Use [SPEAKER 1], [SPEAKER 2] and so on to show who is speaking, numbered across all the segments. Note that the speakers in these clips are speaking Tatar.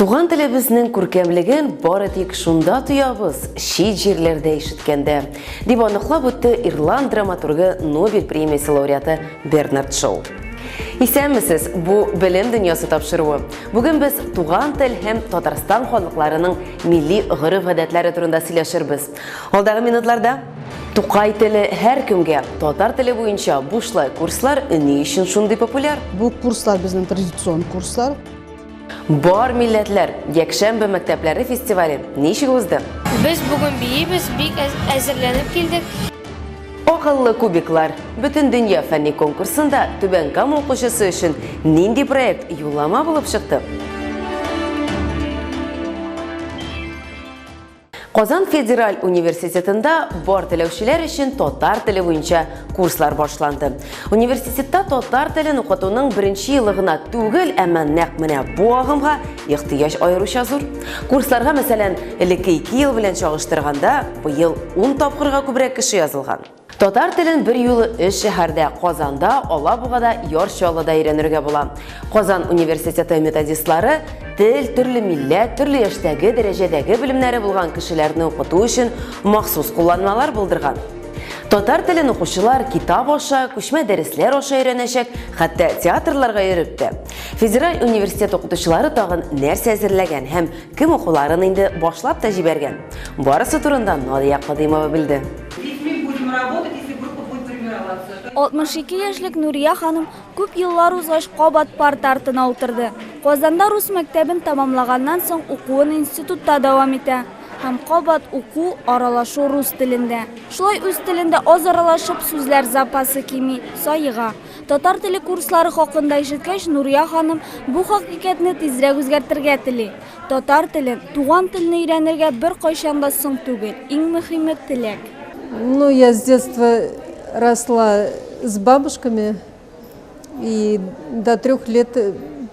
[SPEAKER 1] Туган телебезнең күркәмлеген бары тик шунда тоябыз, чит җирләрдә ишеткәндә, дип аныклап үтте Ирланд драматургы Нобель премиясе лауреаты Бернард Шоу. Исәнмесез, бу белем дөньясы тапшыруы. Бүген без туган тел һәм Татарстан халыкларының милли гореф-гадәтләре турында сөйләшербез. Алдагы минутларда Тукай теле һәр кемгә, татар теле буенча бушлай курслар ни өчен шундый популяр?
[SPEAKER 2] Бу курслар безнең традицион курслар.
[SPEAKER 1] Бар милләтләр Якшәмбе мәктәпләре фестивале ничек узды?
[SPEAKER 3] Без бүген биебез, бик әзерләнеп килдек.
[SPEAKER 1] Акыллы кубиклар. Бөтен дөнья фәнни конкурсында Түбән Кама укучысы өчен нинди проект юллама булып чыкты? Казан Федераль университетында бар теләүчеләр өчен татар теле буенча курслар башланды. Университетта татар телен укытуның беренче елы гына түгел, әмма нәкъ менә бу агымга ихтыяҗ аеруча зур. Курсларга, мәсәлән, элекке 2 ел белән чагыштырганда, быел 10 тапкырга күбрәк кеше язылган. Татар телен бер юлы 3 шәһәрдә, Казанда, Алабугада, Яр-Чаллыда өйрәнергә була. Казан университеты методистлары тел, төрле милләт, төрле яшьтәге, дәрәҗәдәге белемнәре булган кешеләрне укыту өчен махсус кулланмалар булдырган. Татар телен укучылар китап аша, күчмә дәресләр аша өйрәнәчәк, хәтта театрларга йөреп тә. Федераль университет укытучылары тагын нәрсә әзерләгән һәм кем укуларын инде башлап та җибәргән. Барысы турында Надия Кадыймова белде.
[SPEAKER 4] 62 яшьлек Нурия ханым күп еллар узгач кабат парта артына утырды. Казанда рус мәктәбен тамамлаганнан соң укуын институтта дәвам итә. Һәм кабат уку аралашу рус телендә. Шулай үз телендә аз аралашып сүзләр запасы кими, сайыга. Татар теле курслары хакында ишеткәч, Нурия ханым бу хакыйкатьне тизрәк үзгәртергә тели. Татар телен, туган телне өйрәнергә бер кайчан да соң түгел. Иң мөһиме теләк.
[SPEAKER 2] Ну, я с детства росла с бабушками и до 3 лет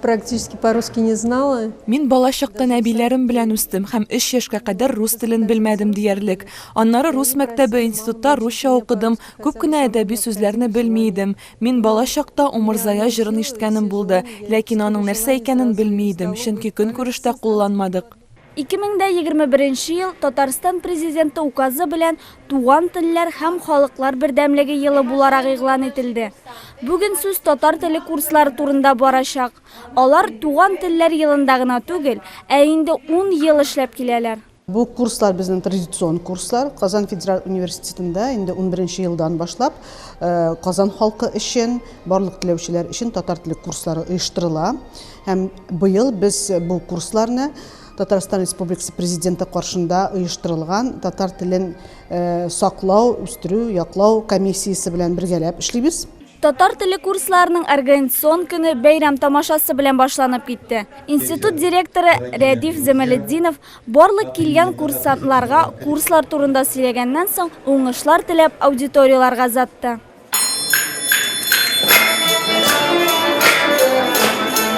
[SPEAKER 2] практически по-русски не знала.
[SPEAKER 5] Мин бала чактан әбиләрем белән үстем һәм 3 яшькә кадәр рус телен белмәдем диярлек. Аннары рус мәктәбе, институтта русча укыдым, күп кенә әдәби сүзләрне белми идем. Мин бала чакта Умырзая җырын ишеткәнем булды, ләкин аның нәрсә икәнен белми идем, чөнки көнкүрештә кулланмадык.
[SPEAKER 4] 2021 ел Татарстан президенты указы белән туган телләр һәм халыклар бердәмлеге елы буларак игълан ителде. Бүген сүз татар теле курслары турында барачак. Алар туган телләр елында гына түгел, ә инде 10 ел эшләп киләләр.
[SPEAKER 2] Бу курслар безнең традицион курслар. Казан Федераль университетында инде 11 елдан башлап Казан халкы өчен, барлык теләүчеләр өчен татар теле курслары оештырыла. Һәм быел без бу курсларны Татарстан Республикасы президенты каршында оештырылган татар телен саклау, үстерү, яклау комиссиясе белән бергәләп эшлибез.
[SPEAKER 4] Татар теле курсларының организацион көне бәйрәм тамашасы белән башланып китте. Институт директоры Рәдиф Зәмәлетдинов барлык килгән курсантларга курслар турында сөйләгәннән соң уңышлар теләп аудиторияларга затты.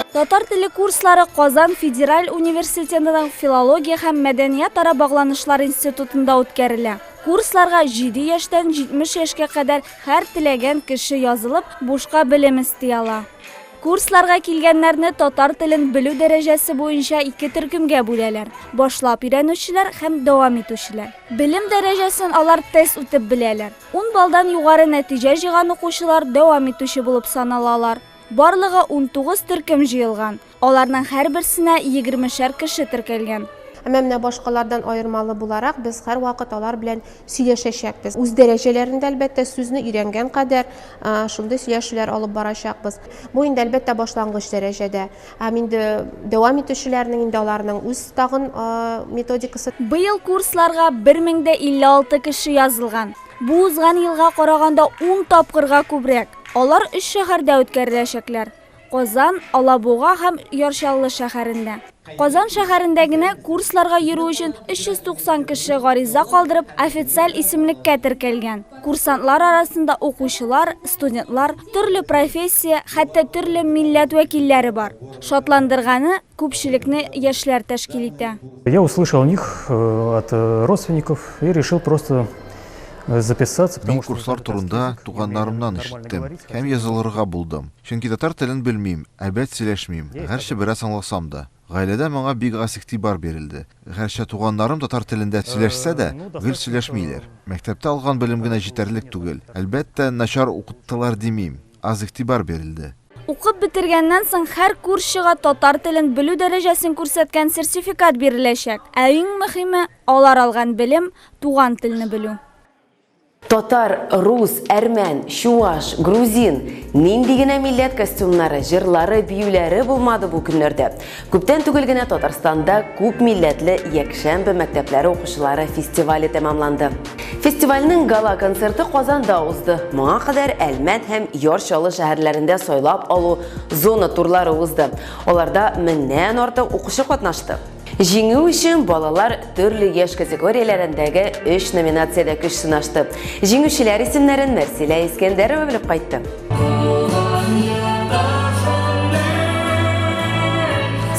[SPEAKER 4] Татар теле курслары Казан Федераль университетының филология һәм мәдәният ара багланышлар институтында үткәрелә. Курсларга 7 яшьтән 70 яшькә кадәр һәр теләгән кеше язылып, бушка белем исти ала. Курсларга килгәннәрне татар телен белү дәрәҗәсе буенча 2 төркемгә бүләләр: башлап өйрәнүчеләр һәм дәвам итүчеләр. Белем дәрәҗәсен алар тест үтеп беләләр. 10 балдан югары нәтиҗә җыйган укучылар дәвам итүче булып саналалар. Барлыгы 19 төркем җыелган. Аларның һәрберсенә 20шәр кеше теркәлгән.
[SPEAKER 6] Әмма менә башкалардан аермалы буларак без һәр вакыт алар белән сөйләшәчәкбез. Үз дәрәҗәләрендә әлбәттә сүзне өйрәнгән кадәр шундый сөйләшүләр алып барачакбыз. Бу инде әлбәттә башлангыч дәрәҗәдә. Инде дәвам итүчеләрнең инде аларның үз тагын методикасы.
[SPEAKER 4] Быел курсларга 1056 кеше язылган. Бу узган елга караганда 10 тапкырга күбрәк. Алар 3 шәһәрдә үткәреләчәкләр: Казан, Алабуга һәм Яр-Чаллы шәһәрендә. Казан шәһәрендә генә курсларга йөрү өчен 390 кеше гариза калдырып, официаль исемлеккә теркәлгән. Курсантлар арасында укучылар, студентлар, төрле профессия, хәтта төрле милләт вәкилләре бар. Шатландырганы күпчелекне яшьләр тәшкил итә.
[SPEAKER 7] Я услышал о них от родственников и решил просто записаться.
[SPEAKER 8] Мин курслар турында туганнарымнан ишеттем һәм язылырга булдым. Чөнки татар телен белмим, әлбәт сөйләшмим, гәрчә бераз аңласам да. Гаиләдә моңа бик аз игътибар берилде. Гәрчә туганнарым татар телендә сөйләшсә дә, гел сөйләшмиләр. Мәктәптә алган белем генә җитәрлек түгел. Әлбәттә, начар укыттылар димим. Аз игътибар берилде.
[SPEAKER 4] Укып бетергәннән соң һәр курсчыга татар телен белү дәрәҗәсен күрсәткән сертификат биреләчәк. Ә иң мөһиме, алар алган белем туган телне белү.
[SPEAKER 1] Татар, рус, әрмән, шуаш, грузин, нинди генә милләт костюмнары, җырлары, биюләре булмады бу көннәрдә. Күптән түгел генә Татарстанда күп милләтле якшәмбе мәктәпләре укучылары фестивале тәмамланды. Фестивальнең гала концерты Казанда узды. Моңа кадәр Әлмәт һәм Яр-Чаллы шәһәрләрендә сайлап алу зона турлары узды. Аларда 1000нән артык укучы катнашты. Җиңү өчен балалар төрле яшь категорияләрендәге 3 номинациядә көч сынашты. Җиңүчеләр исемнәрен Мәрсилә Искәндәрова белеп кайтты.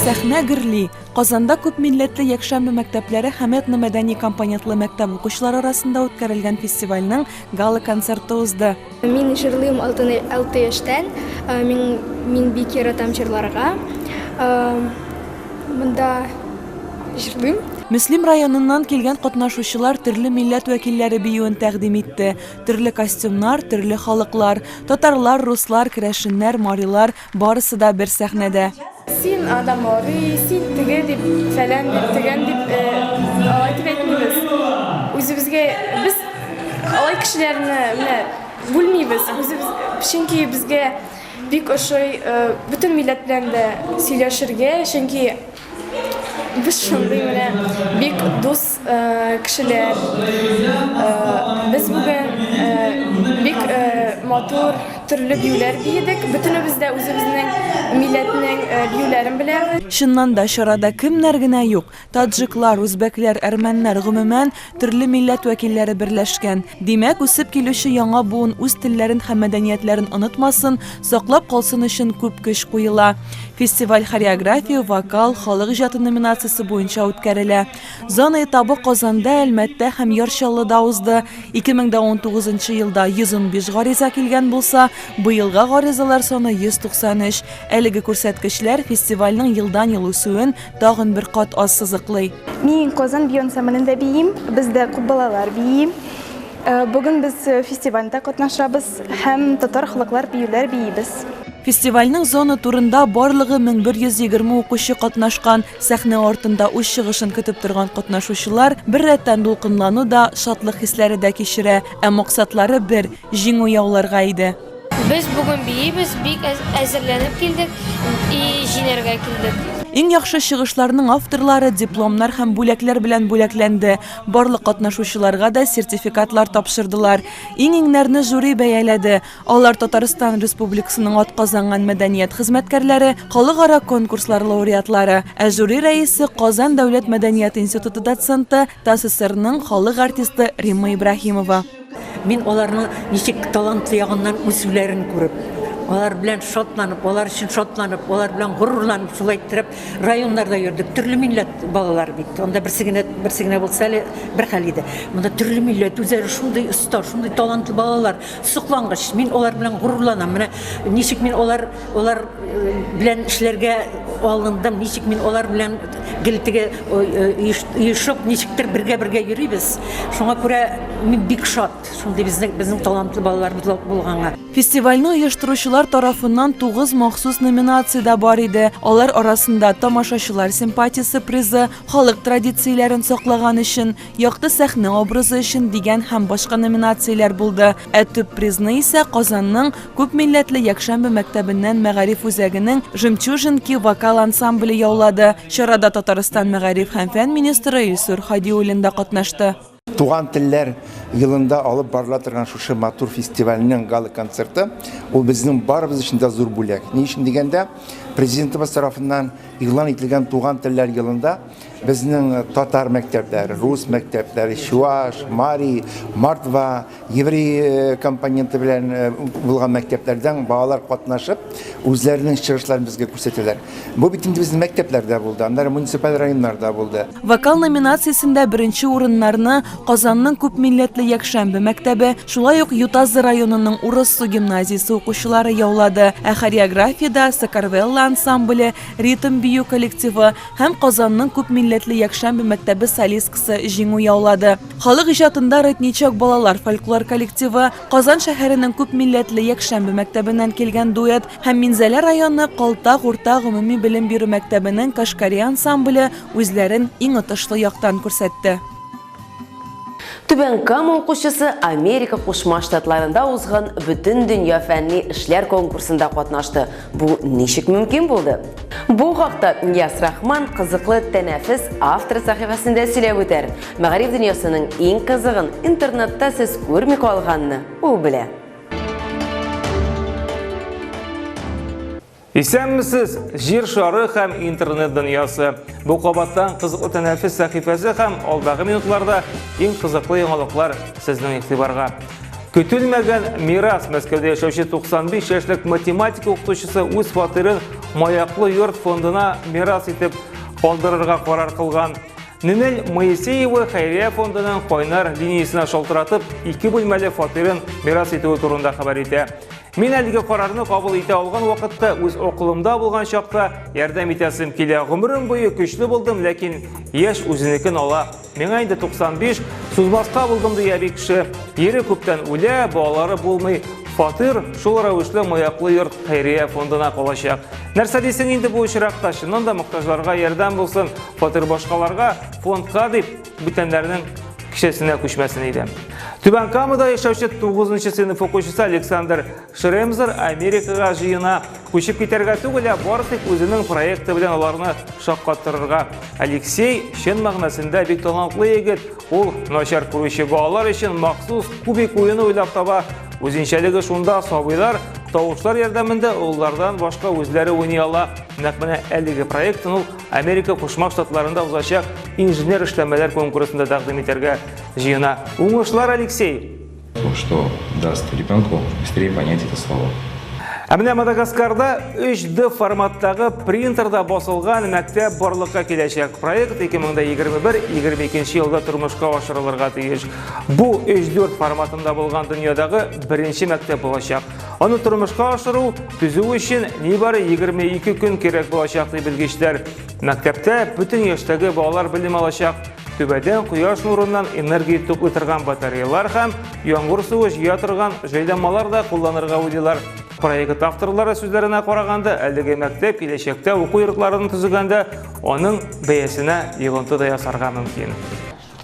[SPEAKER 5] Сәхнә гөрли. Казанда күп милләтле якшәмбе мәктәпләре һәм этно-мәдәни компонентлы мәктәп укучылары арасында үткәрелгән фестивальнең гала концерты узды.
[SPEAKER 3] Мин җырлыйм 6 яшьтән. Мин бик яратам җырларга. Монда җырлыйм.
[SPEAKER 5] Мөслим районыннан килгән катнашучылар төрле милләт вәкилләре биюен тәкъдим итте. Төрле костюмнар, төрле халыклар, татарлар, руслар, керәшеннәр, марилар барысы да бер сәхнәдә.
[SPEAKER 3] Син адам ори, син теге дип, фәлән дип, тегән дип айтып әйтмибез. Үзебезгә без алай кешеләрне менә бүлмибез. Чөнки безгә бик ошый бөтен милләт белән дә сөйләшергә, чөнки biz шундый менә бик дус кешеләр. Без бүген бик матур төрле биюләр биедек. Бөтенебез дә үзебезнең милләтнең биюләрен беләбез.
[SPEAKER 5] Шуннан да чарада кемнәр генә юк. Таджиклар, үзбәкләр, әрмәннәр, гомумән төрле милләт вәкилләре берләшкән. Димәк, үсеп килүче яңа буын үз телләрен һәм мәдәниятләрен онытмасын, саклап калсын өчен күп көч куела. Фестиваль хореография, вокал, халык иҗаты номинациясе буенча үткәрелә. Зона этабы Казанда, Әлмәттә һәм Яр-Чаллыда узды. 2019 елда 115 гариза килгән булса, быелга гаризалар саны 193. Әлеге күрсәткечләр фестивальнең елдан-ел үсүен тагын бер кат аз сызыклый.
[SPEAKER 9] Мин Казан бию ансамблендә биим, бездә күп балалар бии. Бүген без фестивальдә катнашабыз һәм татар халыклар биюләр биебез.
[SPEAKER 5] Фестивальнең зона турында барлыгы 1120 укучы катнашкан. Сәхнә артында үз чыгышын көтеп торган катнашучылар бер рәттән дулкынлану да, шатлык хисләре дә кичерә, ә максатлары бер җиңү яуларга иде.
[SPEAKER 3] Без бүген биебез, бик әзерләнеп килдек и җиңәргә килдек.
[SPEAKER 5] Иң яхшы чыгышларның авторлары дипломнар һәм бүләкләр белән бүләкләнде. Барлык катнашучыларга да сертификатлар тапшырдылар. Иң-иңнәрне жюри бәяләде. Алар Татарстан Республикасының атказанган мәдәният хезмәткәрләре, халыкара конкурслар лауреатлары. Ә жюри рәисе Казан дәүләт мәдәният институты доценты, ТАССРның халык артисты Римма Ибраһимова.
[SPEAKER 10] Мин аларның ничек талантлы ягыннан үсүләрен күреп, алар белән шатланып, алар өчен шатланып, алар белән горурланып, шулай итеп районнарда йөрдек. Төрле милләт балалар бит. Анда берсе генә булса әле бер хәл иде. Монда төрле милләт үзләре шундый оста, шундый талантлы балалар, соклангыч. Мин алар белән горурланам. Менә ничек мин алар белән эшләргә алындым, ничек мин алар белән гелтегә йышып, ничектер бергә йөрибез. Шуңа күрә мин бик шат. Шундый безнең талантлы балалар булганга.
[SPEAKER 5] Фестивальне оештыручылар тарафыннан 9 махсус номинация бар иде. Алар арасында тамашачылар симпатиясе призы, халык традицияләрен саклаган өчен, якты сәхнә образы өчен дигән һәм башка номинацияләр булды. Ә төп призны исә Казанның күп милләтле якшәмбе мәктәбеннән мәгариф үзәгенең Жемчужинки вокал ансамбле яулады. Чарада Татарстан мәгариф һәм фән министры Илсур Хадиуллин да катнашты.
[SPEAKER 11] Туган телләр елында алып барыла торган шушы матур фестивальнең гала концерты ул безнең барыбыз өчен дә зур бүләк. Ни өчен дигәндә, президентыбыз тарафыннан игълан ителгән туган телләр елында безнең татар мәктәпләре, рус мәктәпләре, чуаш, мари, мордва, еврей компоненты белән булган мәктәпләрдән балалар катнашып, үзләренең чыгышларын безгә күрсәтәләр. Бу бит инде безнең мәктәпләрдә булды, аннары муниципаль районнарда булды.
[SPEAKER 5] Вокал номинациясендә беренче урыннарны Казанның күп милләтле милләтле якшәмбе мәктәбе, шулай ук Ютазы районының Урыссу гимназиясы укучылары яулады. Ә хореографиядә Сакарвелла ансамбле, ритм бию коллективы һәм Казанның күп милләтле якшәмбе мәктәбе солисткасы җиңү яулады. Халык иҗатында ритмичок балалар фольклор коллективы, Казан шәһәренең күп милләтле якшәмбе мәктәбеннән килгән дуэт һәм Минзәлә районы Калтак урта гомуми белем бирү мәктәбенең Кашкари ансамбле үзләрен иң отышлы яктан күрсәтте.
[SPEAKER 1] Түбән Кама укучысы Америка Кушма Штатларында узган Бүтән дөнья фәнни эшләр конкурсында катнашты. Бу ничек мөмкин булды? Бу хакта Нияз Рахман кызыклы тәнәфес автор сәхифәсендә сөйләп үтәр. Мәгариф дөньясының иң кызыгын интернетта сез күрми калганны ул белә.
[SPEAKER 12] Исәнмесез, җир шары һәм интернет дөньясы. Бу кабаттан кызыклы тәнәфес сәхифәсе һәм алдагы минутларда иң кызыклы яңалыклар сезнең игътибарга. Көтелмәгән мирас. Мәскәүдә яшәүче 95 яшьлек математика укытучысы үз фатирын Маяклы йорт фондына мирас итеп калдырырга карар кылган. Нинел Моисеева хәйрия фондының кайнар линиясына шалтыратып 2 бүлмәле фатирын мирас итүе турында хәбәр итә. Мин әлеге карарны кабул итә алган вакытта үз окулымда булган чакта ярдәм итәсем килә. Гомерем буе көчле булдым, ләкин яшь үзенекен ала. Миңа инде 95, сузбаска булдым дия бик кеше. Ере күптән үлә, балалары булмый. Фатир шул рәвешле Маяклы йорт хәйрия фондына калачак. Нәрсә дисең инде бу очракта? Чыннан да мохтаҗларга ярдәм булсын, фатир башкаларга фондка дип бүтәннәрнең кишәсенә күчмәсен иде. Түбән Камада яшәүче 9-нчы сыйныф укучысы Александр Шремзер Америкага җыена. Күчеп китәргә түгел, бары үзенең проекты белән аларны шаккаттырырга. Алексей чын мәгънәсендә бик талантлы егет. Ул начар күрүче балалар өчен махсус кубик уены уйлап таба. Үзенчәлеге шунда сабыйлар тавышлар ярдәмендә уллардан башка үзләре уйный ала. Нәкъ менә әлеге проектын ул Америка Кушма Штатларында узачак инженер эшләмәләр конкурсында тәкъдим итәргә җыена. Уңышлар, Алексей!
[SPEAKER 13] Что даст ребенку быстрее понять это слово.
[SPEAKER 12] Ә менә Мадагаскарда 3D форматтагы принтерда басылган мәктәп барлыкка киләчәк. Проект 2021-2022 елда тормышка ашырылырга тиеш. Бу 3D форматында булган дөньядагы беренче мәктәп булачак. Аны тормышка ашыру төзү өчен нибары 22 көн кирәк булачак дип белгечләр. Мәктәптә бүтән яшьтәге балалар белем алачак. Түбәдән кояш нурыннан энергия туплый торган батареялар һәм яңгыр суы җыя торган җайланмалар да кулланырга уйлыйлар. Проект авторлары сүзләренә караганда, әлеге мәктәп киләчәктә уку йортларын төзегәндә аның бәясенә йогынты да ясарга мөмкин.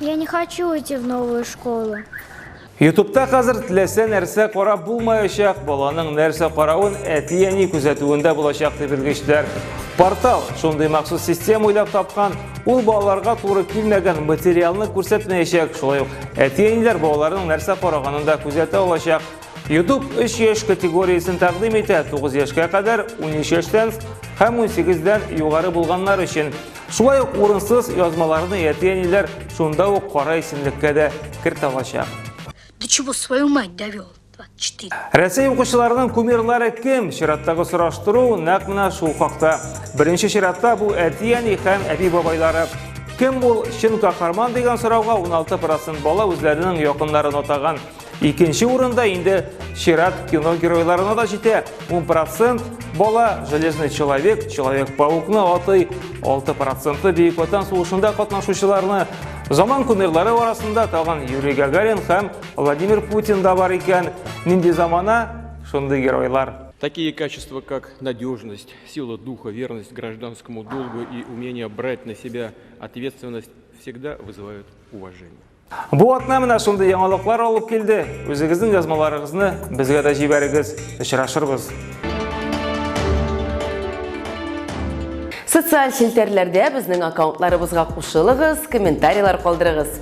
[SPEAKER 14] Я не хочу идти в новую школу.
[SPEAKER 12] YouTube'та хәзер теләсә нәрсә карап булмаячак, баланың нәрсә каравын әти-әни күзәтүендә булачак дип белгечләр. Портал шундый махсус система уйлап тапкан, ул балаларга туры килмәгән материалны күрсәтмәячәк, шулай ук әти-әниләр балаларның нәрсә караганын да күзәтә алачак. YouTube 3 яшь категориясын тәкъдим итә, 9 яшькә кадәр, 13 яшьтән һәм 18-дән югары булганнар өчен. Шулай ук урынсыз язмаларны әти-әниләр шунда ук кара исемлеккә дә кертә алачак.
[SPEAKER 14] До чего свою мать довел? 24.
[SPEAKER 12] Рәсәй укучыларының кумирлары кем? Чираттагы сораштыру нәкъ менә шул хакта. Беренче чиратта бу әти-әни һәм әби-бабайлары. Кем бул чын каһарман дигән сорауга 16% бала үзләренең якыннарын атаган. Икенче урында инде чират кино геройларына да җитә. 10% бала Железный человек, Человек-паукны атый. 6% Бөек Ватан сугышында катнашучыларны. Заман кумирлары арасында тагын Юрий Гагарин һәм Владимир Путин да бар икән. Нинди замана, шундый геройлар.
[SPEAKER 15] Такие качества, как надежность, сила духа, верность гражданскому долгу и умение брать на себя ответственность, всегда вызывают уважение.
[SPEAKER 12] Бу атна менә шундый яңалыклар алып килде. Үзегезнең язмаларыгызны безгә дә җибәрегез, очрашырбыз.
[SPEAKER 1] Социаль челтәрләрдә безнең аккаунтларыбызга кушылыгыз, комментарийлар калдырыгыз.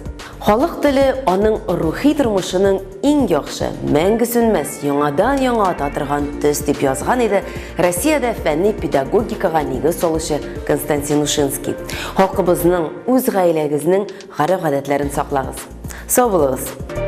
[SPEAKER 1] Халык теле аның рухи тормышының иң яхшы, мәңге сүнмәс, яңадан-яңа татырган төс дип язган иде Россиядә фәнни педагогикага нигез салучы Константин Ушинский. Халкыбызның, үз гаиләгезнең гарәп гадәтләрен саклагыз. Сау булыгыз.